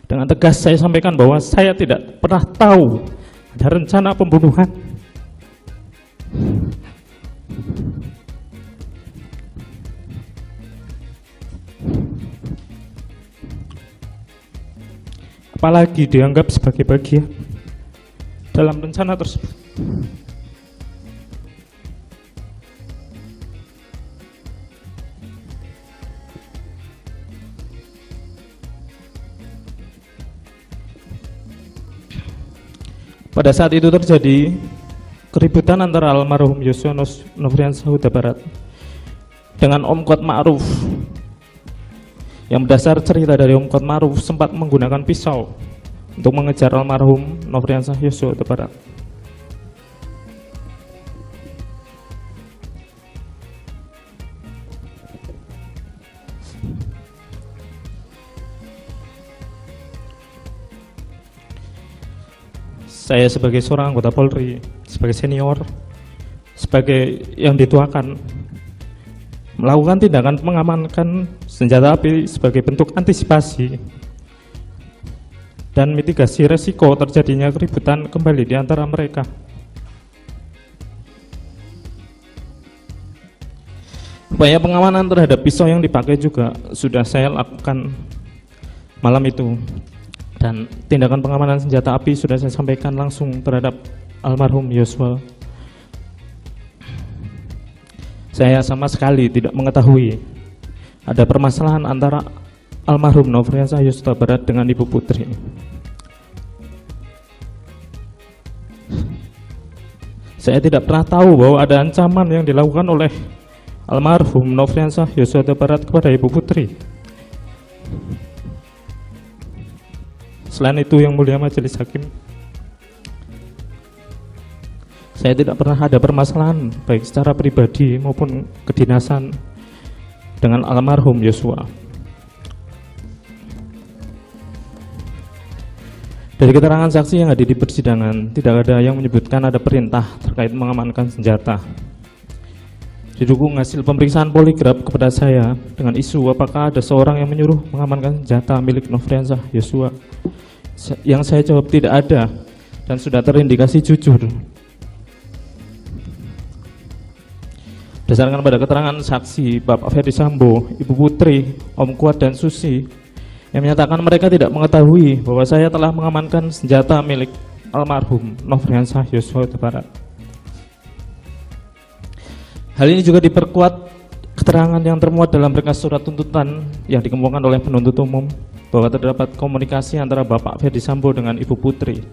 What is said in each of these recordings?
Dengan tegas saya sampaikan bahwa saya tidak pernah tahu ada rencana pembunuhan. Apalagi dianggap sebagai bagian dalam rencana tersebut. Pada saat itu terjadi keributan antara almarhum Yosua Nofriansah Huta Barat dengan Om Kuat Ma'ruf. Yang berdasar cerita dari Om Kuat Ma'ruf sempat menggunakan pisau untuk mengejar almarhum Nofriansah Yosua Huta Barat. Saya sebagai seorang anggota Polri, sebagai senior, sebagai yang dituakan, melakukan tindakan mengamankan senjata api sebagai bentuk antisipasi dan mitigasi resiko terjadinya keributan kembali di antara mereka. Upaya pengamanan terhadap pisau yang dipakai juga sudah saya lakukan malam itu. Dan tindakan pengamanan senjata api sudah saya sampaikan langsung terhadap almarhum Yosua. Saya sama sekali tidak mengetahui ada permasalahan antara almarhum Nofriansah Yosua Huta Barat dengan Ibu Putri. Saya tidak pernah tahu bahwa ada ancaman yang dilakukan oleh almarhum Nofriansah Yosua Huta Barat kepada Ibu Putri. Selain itu, yang mulia majelis hakim, saya tidak pernah ada permasalahan baik secara pribadi maupun kedinasan dengan almarhum Yosua. Dari keterangan saksi yang hadir di persidangan, tidak ada yang menyebutkan ada perintah terkait mengamankan senjata. Didukung hasil pemeriksaan poligraf kepada saya dengan isu apakah ada seorang yang menyuruh mengamankan senjata milik Nofriansah Yosua. Yang saya jawab tidak ada dan sudah terindikasi jujur. Berdasarkan pada keterangan saksi Bapak Ferdi Sambo, Ibu Putri, Om Kuat dan Susi yang menyatakan mereka tidak mengetahui bahwa saya telah mengamankan senjata milik almarhum Nofriansah Yosua Huta Barat. Hal ini juga diperkuat keterangan yang termuat dalam berkas surat tuntutan yang dikemukakan oleh penuntut umum bahwa terdapat komunikasi antara Bapak Ferdi Sambo dengan Ibu Putri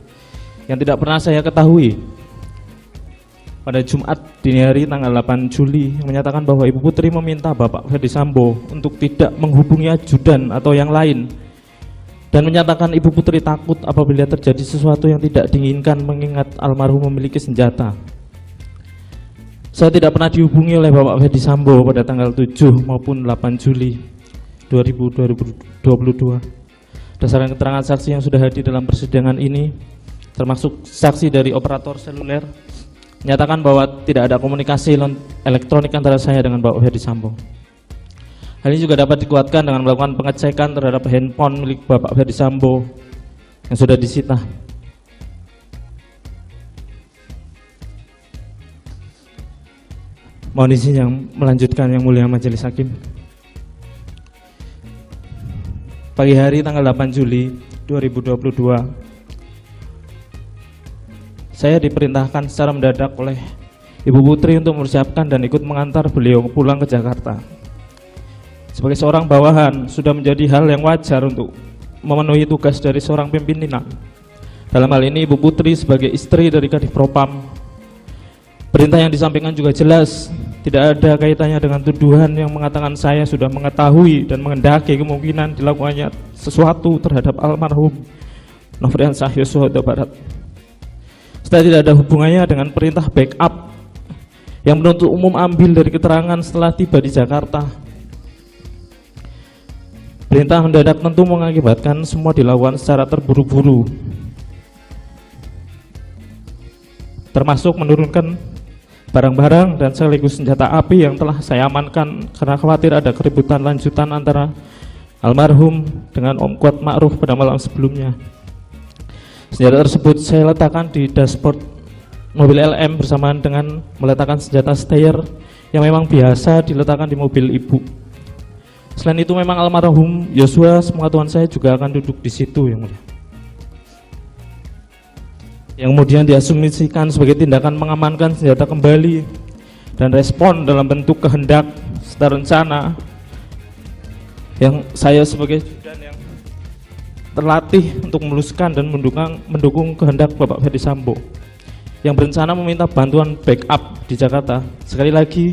yang tidak pernah saya ketahui pada Jumat dini hari tanggal 8 Juli yang menyatakan bahwa Ibu Putri meminta Bapak Ferdi Sambo untuk tidak menghubungi ajudan atau yang lain dan menyatakan Ibu Putri takut apabila terjadi sesuatu yang tidak diinginkan mengingat almarhum memiliki senjata. Saya tidak pernah dihubungi oleh Bapak Ferdi Sambo pada tanggal 7 maupun 8 Juli 2022. Berdasarkan keterangan saksi yang sudah hadir dalam persidangan ini, termasuk saksi dari operator seluler, menyatakan bahwa tidak ada komunikasi elektronik antara saya dengan Bapak Ferdi Sambo. Hal ini juga dapat dikuatkan dengan melakukan pengecekan terhadap handphone milik Bapak Ferdi Sambo yang sudah disita. Mohon izin yang melanjutkan yang mulia majelis hakim. Pagi hari tanggal 8 Juli 2022, saya diperintahkan secara mendadak oleh Ibu Putri untuk mempersiapkan dan ikut mengantar beliau pulang ke Jakarta. Sebagai seorang bawahan, sudah menjadi hal yang wajar untuk memenuhi tugas dari seorang pimpinan. Dalam hal ini Ibu Putri sebagai istri dari Kadif Propam, perintah yang disampaikan juga jelas, tidak ada kaitannya dengan tuduhan yang mengatakan saya sudah mengetahui dan menghendaki kemungkinan dilakukannya sesuatu terhadap almarhum Nofriansah Yosua Huta Barat. Setelah tidak ada hubungannya dengan perintah backup yang penuntut umum ambil dari keterangan setelah tiba di Jakarta. Perintah mendadak tentu mengakibatkan semua dilakukan secara terburu-buru, termasuk menurunkan barang-barang dan sekaligus senjata api yang telah saya amankan karena khawatir ada keributan lanjutan antara almarhum dengan Om Kuat Ma'ruf pada malam sebelumnya. Senjata tersebut saya letakkan di dashboard mobil LM bersamaan dengan meletakkan senjata steyr yang memang biasa diletakkan di mobil ibu. Selain itu memang almarhum Yosua sepengetahuan saya juga akan duduk di situ yang mulia. Yang kemudian diasumsikan sebagai tindakan mengamankan senjata kembali dan respon dalam bentuk kehendak serta rencana yang saya sebagai judan yang terlatih untuk meluluskan dan mendukung kehendak Bapak Ferdi Sambo yang berencana meminta bantuan backup di Jakarta. Sekali lagi,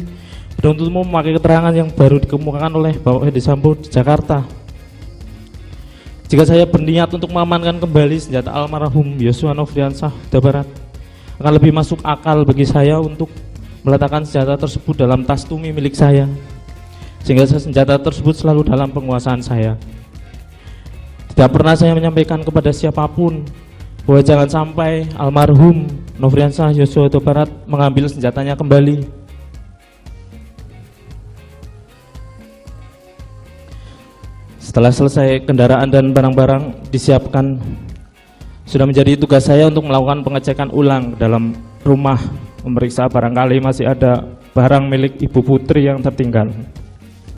penuntut umum memakai keterangan yang baru dikemukakan oleh Bapak Ferdi Sambo di Jakarta. Jika saya berniat untuk mengamankan kembali senjata almarhum Yosua Nofriansah Huta Barat, akan lebih masuk akal bagi saya untuk meletakkan senjata tersebut dalam tas tumi milik saya, sehingga senjata tersebut selalu dalam penguasaan saya. Tidak pernah saya menyampaikan kepada siapapun bahwa jangan sampai almarhum Nofriansah Yosua Huta Barat mengambil senjatanya kembali. Setelah selesai kendaraan dan barang-barang disiapkan, sudah menjadi tugas saya untuk melakukan pengecekan ulang dalam rumah, memeriksa barangkali masih ada barang milik Ibu Putri yang tertinggal.